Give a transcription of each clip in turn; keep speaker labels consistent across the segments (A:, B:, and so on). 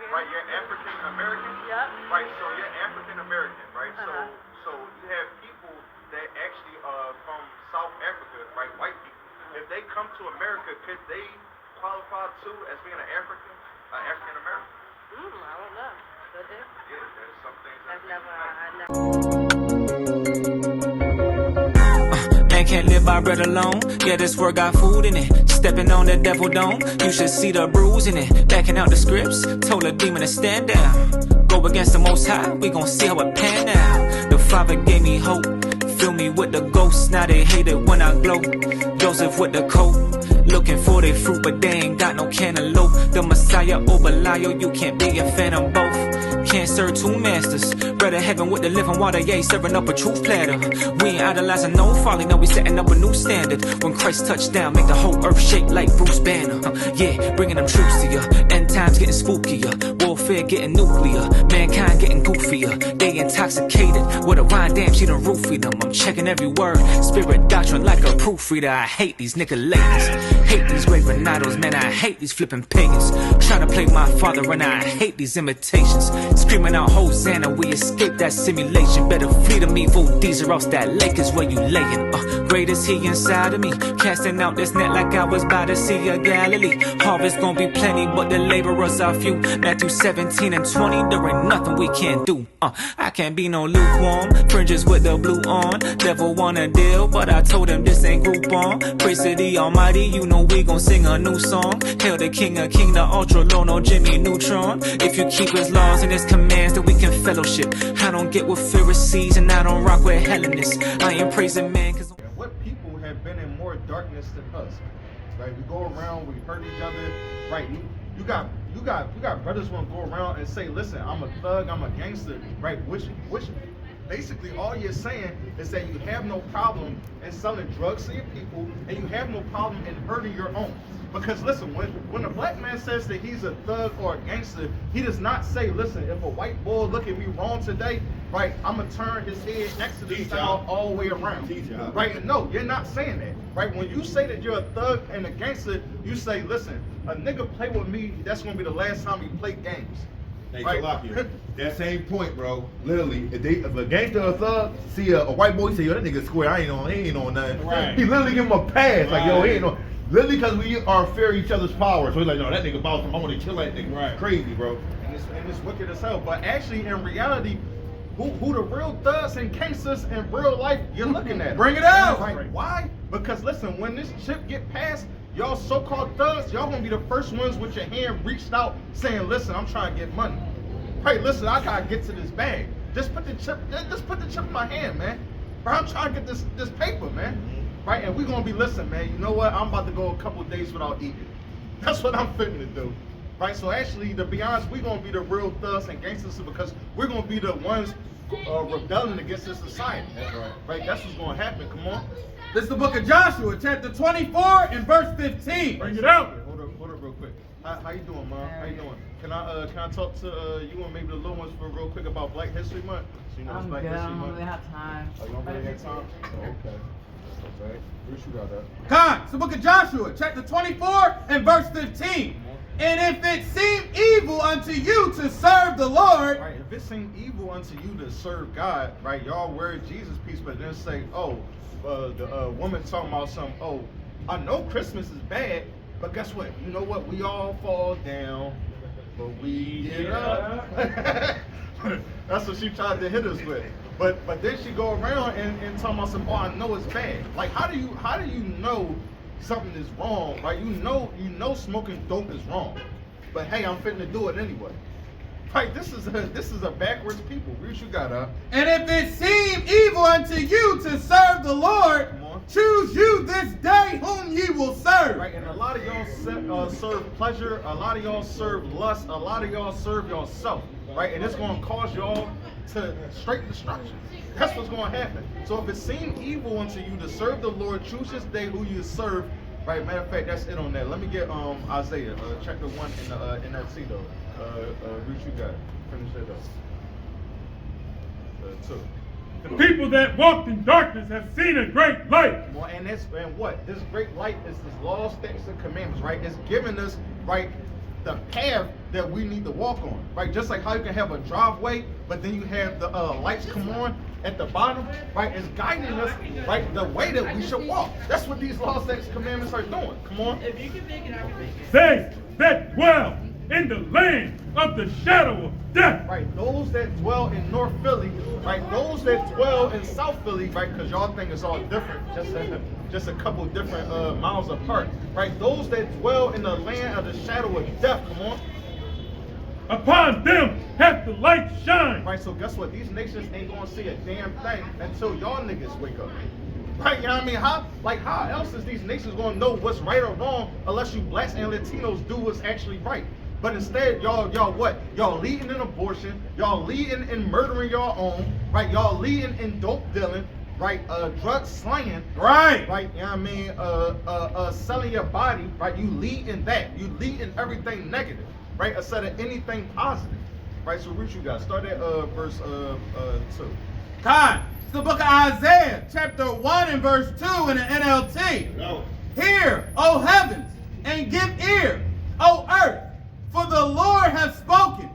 A: American.
B: Right, you're African American.
A: Yep.
B: Right, so you're African American, right?
A: Uh-huh.
B: So you have people that actually are from South Africa, right? White people. If they come to America, could they qualify too as being an African American?
A: I don't know. Could they?
B: Yeah, there's some things
A: I never.
C: Man can't live by bread alone. Yeah, this word got food in it. Stepping on the devil dome. You should see the bruise in it. Backing out the scripts. Told a demon to stand down. Go against the most high. We gon' see how it pan out. The Father gave me hope. Fill me with the ghosts. Now they hate it when I glow. Joseph with the coat. Looking for their fruit, but they ain't got no cantaloupe. The Messiah or Belial, you can't be a fan of both. Can't serve two masters. Bread of heaven with the living water, yeah, serving up a truth platter. We ain't idolizing no folly, now we setting up a new standard. When Christ touched down, make the whole earth shake like Bruce Banner. Yeah, bringing them troops to ya. End times getting spookier. Warfare getting nuclear. Mankind getting goofier. They intoxicated with a wine, damn, she done roofie them. I'm checking every word. Spirit doctrine like a proofreader. I hate these Nicolatans. Hate these graven idols, man, I hate these flipping pagans. Trying to play my father and I hate these imitations. Screaming out Hosanna, we escape that simulation. Better flee them evil deeds or else that lake is where you layin'. Great is he inside of me, casting out this net like I was by the Sea of Galilee. Harvest gon' be plenty, but the laborers are few. Matthew 17 and 20, there ain't nothing we can't do. I can't be no lukewarm, fringes with the blue on. Devil wanna deal, but I told him this ain't Groupon. Praise to the Almighty, you know we gon' sing a new song. Hail the King of King, the ultra low, no Jimmy Neutron. If you keep his laws and his commands, then we can fellowship. I don't get with Pharisees and I don't rock with Hellenists. I ain't praising man cause
B: what people have been in more darkness than us, right? We go around, we hurt each other, right? You got brothers want to go around and say, listen, I'm a thug, I'm a gangster, right? Which basically all you're saying is that you have no problem in selling drugs to your people and you have no problem in hurting your own. Because listen, when a black man says that he's a thug or a gangster, he does not say, listen, if a white boy look at me wrong today, right, I'm gonna turn his head next to this style all the way around. Right? No, you're not saying that. Right? When you say that you're a thug and a gangster, you say, listen, a nigga play with me, that's gonna be the last time he play games.
D: Hey, right? That same point, bro. Literally, if a gangster or a thug see a white boy, say, yo, that nigga square, he ain't on nothing.
B: Right.
D: He literally give him a pass, like, yo, he ain't on. Literally because we are fear each other's power. So he's like, no, that nigga boss him. I want to kill that nigga. Right. Crazy, bro.
B: And it's wicked as hell. But actually, in reality, who the real thugs and gangsters in real life, you're looking at.
D: Bring it out.
B: Like, why? Because listen, when this chip get passed, y'all so-called thugs, y'all gonna be the first ones with your hand reached out saying, listen, I'm trying to get money. Hey, listen, I gotta get to this bag. Just put the chip in my hand, man. Bro, I'm trying to get this paper, man. Right, and we're gonna be, listen, man, you know what? I'm about to go a couple of days without eating. That's what I'm fitting to do. Right, so actually, to be honest, we're gonna be the real thugs and gangsters because we're gonna be the ones rebelling against this society. That's right. Right, that's what's gonna happen. Come on.
E: This is the book of Joshua, chapter 24 and verse 15.
B: Bring it out. Hold up real quick. How you doing, Mom? How you doing? Can I talk to you and maybe the little ones for real quick about Black History Month? So, you know,
F: I'm
B: Black
F: good.
B: History
F: I don't
B: Month.
F: really have time.
B: Oh, you don't really have time? Oh, okay. Okay. Where you got that?
E: Con, it's the book of Joshua, chapter 24 and verse 15. And if it seem evil unto you to serve the Lord.
B: Right, if it seem evil unto you to serve God, right, y'all wear Jesus piece, but then say, oh, the woman talking about something, oh, I know Christmas is bad, but guess what? You know what? We all fall down, but we get up. That's what she tried to hit us with. But then she go around and talking about some, oh, I know it's bad. Like, how do you know something is wrong, right? You know smoking dope is wrong, but hey, I'm fitting to do it anyway. Right? This is a backwards people. What you got,
E: And if it seem evil unto you to serve the Lord, choose you this day whom ye will serve.
B: Right, and a lot of y'all serve pleasure. A lot of y'all serve lust. A lot of y'all serve yourself. Right, and it's going to cause y'all to straight destruction. That's what's going to happen. So if it seemed evil unto you to serve the Lord, choose this day who you serve. Right, matter of fact, that's it on that. Let me get Isaiah chapter 1 in the NLT though. Bruce, you got it. Finish that up. 2.
G: The people that walked in darkness have seen a great light.
B: Well, and what? This great light is this law, statutes, and commandments, right? It's giving us, right, the path that we need to walk on, right? Just like how you can have a driveway, but then you have the lights come on at the bottom, right? It's guiding us, right, the way that we should walk. That's what these laws, statutes, commandments are doing. Come on.
A: If you can make it, I can make it.
G: They that dwell in the land of the shadow of death.
B: Right, those that dwell in North Philly, right, those that dwell in South Philly, right, because y'all think it's all different, just a couple different miles apart, right? Those that dwell in the land of the shadow of death, come on.
G: Upon them hath the light shine.
B: Right, so guess what? These nations ain't gonna see a damn thing until y'all niggas wake up. Right, you know what I mean? How else is these nations gonna know what's right or wrong unless you blacks and Latinos do what's actually right? But instead, y'all what? Y'all leading in abortion, y'all leading in murdering your own, right? Y'all leading in dope dealing, right? Drug slanging,
E: Right.
B: right? You know what I mean? Selling your body, right? You lead in that. You lead in everything negative, right? Instead of anything positive, right? So read you guys. Start at verse 2.
E: Con, it's the book of Isaiah, chapter 1 and verse 2 in the NLT.
D: No.
E: Hear, O heavens, and give ear, O earth, for the Lord hath spoken.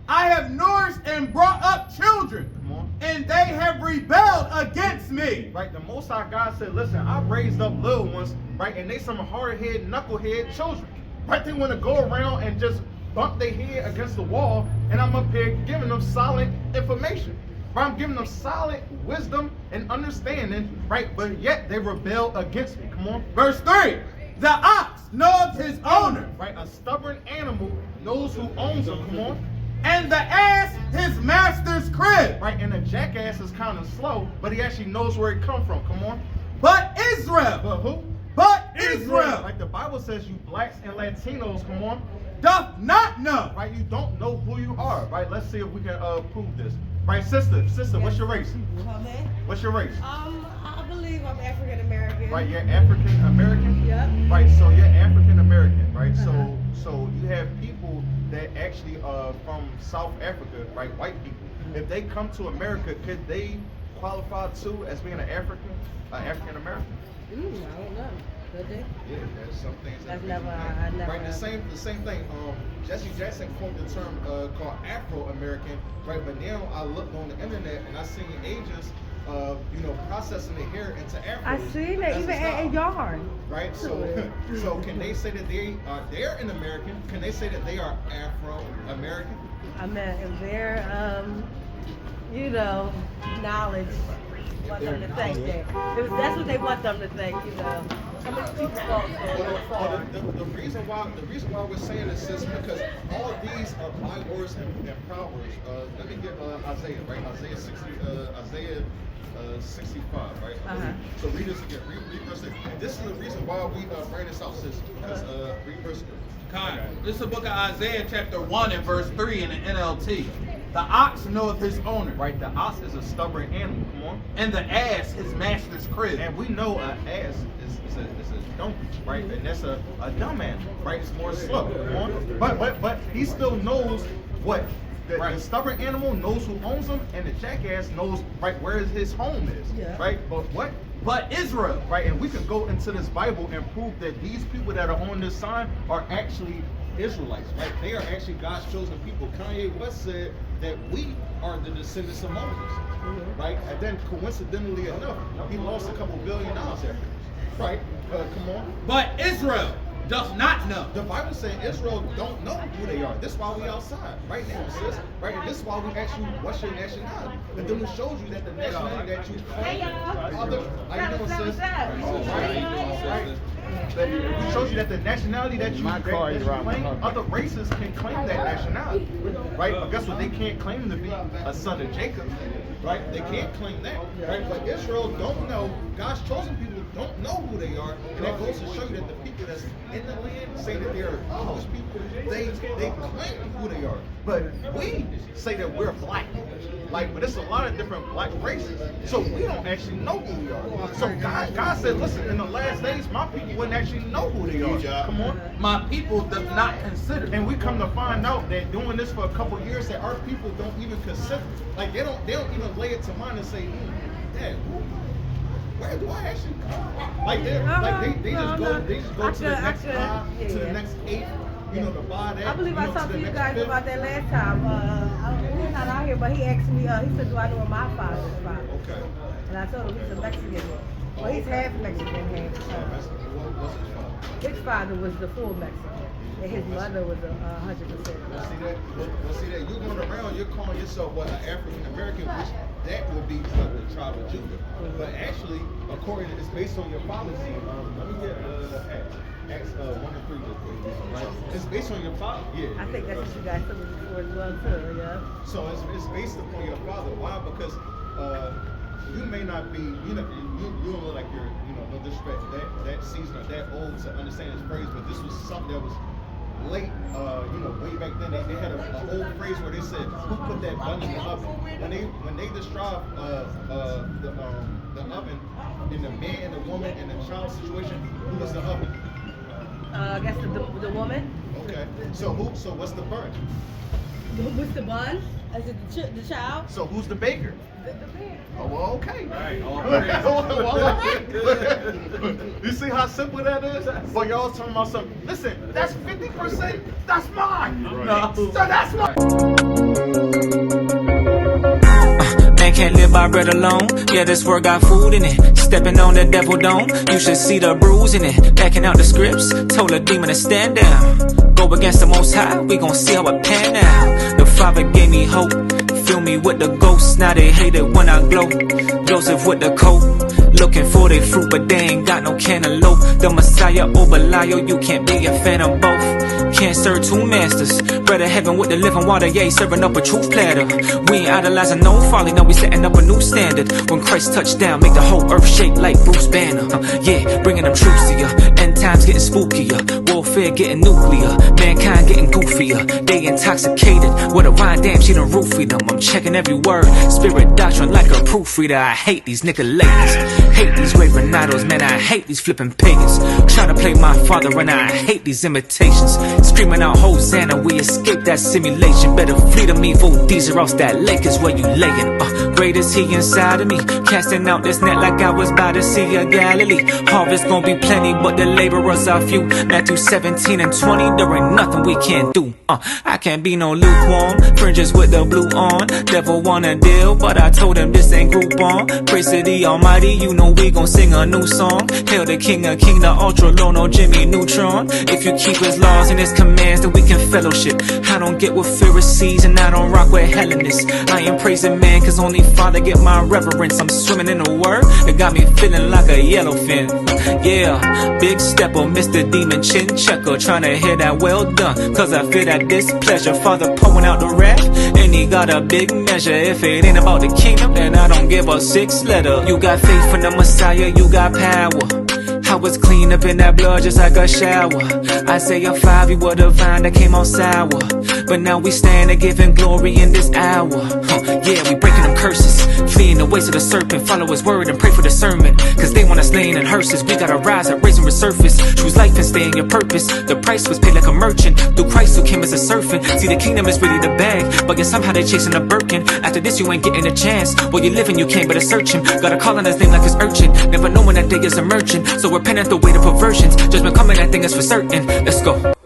E: I have nourished and brought up children,
B: Come on.
E: and they have rebelled against me.
B: Right, the Most High God said, listen, I raised up little ones, right, and they some hard-headed, knucklehead children. Right, they want to go around and just bump their head against the wall, and I'm up here giving them solid information. Right, I'm giving them solid wisdom and understanding, right, but yet they rebel against me. Come on.
E: Verse 3, the ox knoweth his owner,
B: Right, a stubborn animal knows who owns him. Come on.
E: and the ass his master's crib.
B: Right, and the jackass is kind of slow, but he actually knows where he come from. Come on.
E: But Israel,
B: But who?
E: but Israel,
B: Like the Bible says, you blacks and Latinos, come on.
E: doth not know.
B: Right, you don't know who you are. Right, let's see if we can prove this. Right, sister, what's your race? What's your race?
A: I believe I'm African American.
B: Right, you're African American.
A: Yep.
B: Right, so you're African American. Right,
A: Uh-huh.
B: so you have people that actually are from South Africa. Right, white people. If they come to America, could they qualify too as being an African American?
A: I don't know. Could they?
B: Yeah, there's some things.
A: I've never- I never-
B: Right, the same thing. Jesse Jackson coined the term called Afro-American. Right, but now I looked on the internet and I seen agents, processing the hair into Afro.
A: I seen it
B: as a
A: even
B: style.
A: in yarn.
B: Right, so can they say that they're an American? Can they say that they are Afro-American?
A: I mean, if their knowledge want them to think that. If that's what they want them to think, Some of these people go a little far.
B: The reason why we're saying this is because all of these are bywords and proverbs. Let me get Isaiah, right? Isaiah 65, right?
A: Uh-huh.
B: So read this again. Read verse 6. And this is the reason why we bring this out, sis. Because read verse 3.
E: Con, this is the book of Isaiah chapter 1 and verse 3 in the NLT. The ox knoweth his owner,
B: Right, the ox is a stubborn animal. Come on.
E: and the ass his master's crib.
B: And we know an ass is a donkey, right? And that's a dumb animal, right? It's more slow. Come on. But he still knows what the stubborn animal knows who owns him, and the jackass knows right where his home is.
A: Yeah.
B: Right? But what?
E: But Israel,
B: Right, and we can go into this Bible and prove that these people that are on this sign are actually Israelites, right? They are actually God's chosen people. Kanye West said that we are the descendants of Moses, right? And then coincidentally enough, he lost a couple $1 billion after this, right? Come on.
E: but Israel does not know.
B: The Bible says Israel don't know who they are. This is why we outside right now, sis. Right, and this is why we ask you what's your nationality. And then we showed you that the nationality that you claim, other, how you doing, sis? Right. We showed you that the nationality that you claim, other races can claim that nationality, right? But guess what? They can't claim to be a son of Jacob, right? They can't claim that, right? But Israel don't know. God's chosen people don't know who they are, and that goes to show you that the people that's in the land say that they're Jewish people. They claim who they are, but we say that we're black. Like, but it's a lot of different black races, so we don't actually know who we are. So God said, listen, in the last days, my people wouldn't actually know who they are. Come on.
E: My people does not consider.
B: And we come to find out that doing this for a couple years, that our people don't even consider. Like they don't even lay it to mind and say, Dad, where do I actually come from? Like they just go to the next 5, to the next 8. You know, to buy that.
A: I believe
B: you
A: I
B: know,
A: talked to
B: the
A: you
B: next
A: guys
B: fifth.
A: about that last time. He's not out here, but he asked me, he said, do I know where my father's from?
B: Okay.
A: And I told him he's a Mexican. Well, he's half Mexican, half
B: What's his father?
A: His father was the full Mexican, and his mother was 100%.
B: Well, see that you're going around, you're calling yourself what, an African American, which that would be what the tribe of Judah. But actually, according to it's based on your policy. Let me get Acts 1 and 3 real quick. Right? It's based on your father. Yeah.
A: I think that's what you guys told me before as well too. Yeah.
B: So it's based upon your father. Why? Because you may not be, you don't look like you're, no disrespect, that season or that old to understand this phrase, but this was something that was late, way back then. They had an old phrase where they said, "Who put that bun in the oven?" When they describe the oven in the man and the woman and the child situation, who was the oven?
A: I guess the woman.
B: Okay. So what's the burn?
A: What's the bun? Is it the child?
B: So who's the baker?
A: The man.
B: Oh, well, okay.
D: Right.
B: You see how simple that is? But y'all talking about something. Listen, that's 50%. That's mine.
D: Right.
B: No, so that's mine.
C: Man can't live by bread alone. Yeah, this word got food in it. Stepping on the devil dome. You should see the bruise in it. Backing out the scripts. Told a demon to stand down. Go against the most high. We gon' see how it pan out. The Father gave me hope. Fill me with the ghosts. Now they hate it when I glow. Joseph with the coat. Looking for their fruit, but they ain't got no cantaloupe. The Messiah or Belial, you can't be a fan of both. Can't serve two masters. Bread of heaven with the living water, yeah, serving up a truth platter. We ain't idolizing no folly, now we setting up a new standard. When Christ touched down, make the whole earth shake like Bruce Banner. Yeah, bringing them troops to ya. End times getting spookier. Warfare getting nuclear. Mankind getting goofier. They intoxicated. With a wine, damn, she done roofied them. I'm checking every word. Spirit doctrine like a proofreader. I hate these Nicolaitans. Hate these raving idols, man, I hate these flipping pagans. Trying to play my father and I hate these imitations. Screaming out Hosanna, we escape that simulation. Better flee to me, vote these or else that lake is where you layin'. Great is he inside of me, casting out this net like I was by the Sea of Galilee. Harvest gon' be plenty, but the laborers are few. Matthew 17 and 20, there ain't nothing we can't do. I can't be no lukewarm, fringes with the blue on. Devil wanna deal, but I told him this ain't Groupon. Praise to the Almighty, you know we gon' sing a new song. Hail the King of King, the ultra low, no Jimmy Neutron. If you keep his laws and his commands, then we can fellowship. I don't get with Pharisees and I don't rock with Hellenists. I ain't praising man, cause only Father get my reverence. I'm swimming in the word, it got me feeling like a yellowfin. Yeah, big stepper, Mr. Demon Chin Checker, trying to hear that well done, cause I feel that displeasure. Father pouring out the wrath, and he got a big measure. If it ain't about the kingdom, then I don't give a six letter. You got faith in the Messiah, you got power. I was clean up in that blood just like a shower. Isaiah 5, you were the vine that came out sour. But now we stand and giving glory in this hour. Yeah, we breaking them curses, fleeing the ways of the serpent. Follow his word and pray for discernment, cause they want us laying in hearses. We gotta rise up, raise and resurface. Choose life and stay in your purpose. The price was paid like a merchant, through Christ who came as a servant. See, the kingdom is really the bag, but yet somehow they chasing a Birkin. After this you ain't getting a chance. While you living you can't better search him. Gotta call on his name like his urchin. Never knowing that day is emerging, so repent at the weight of perversions. Judgment coming, that thing is for certain. Let's go.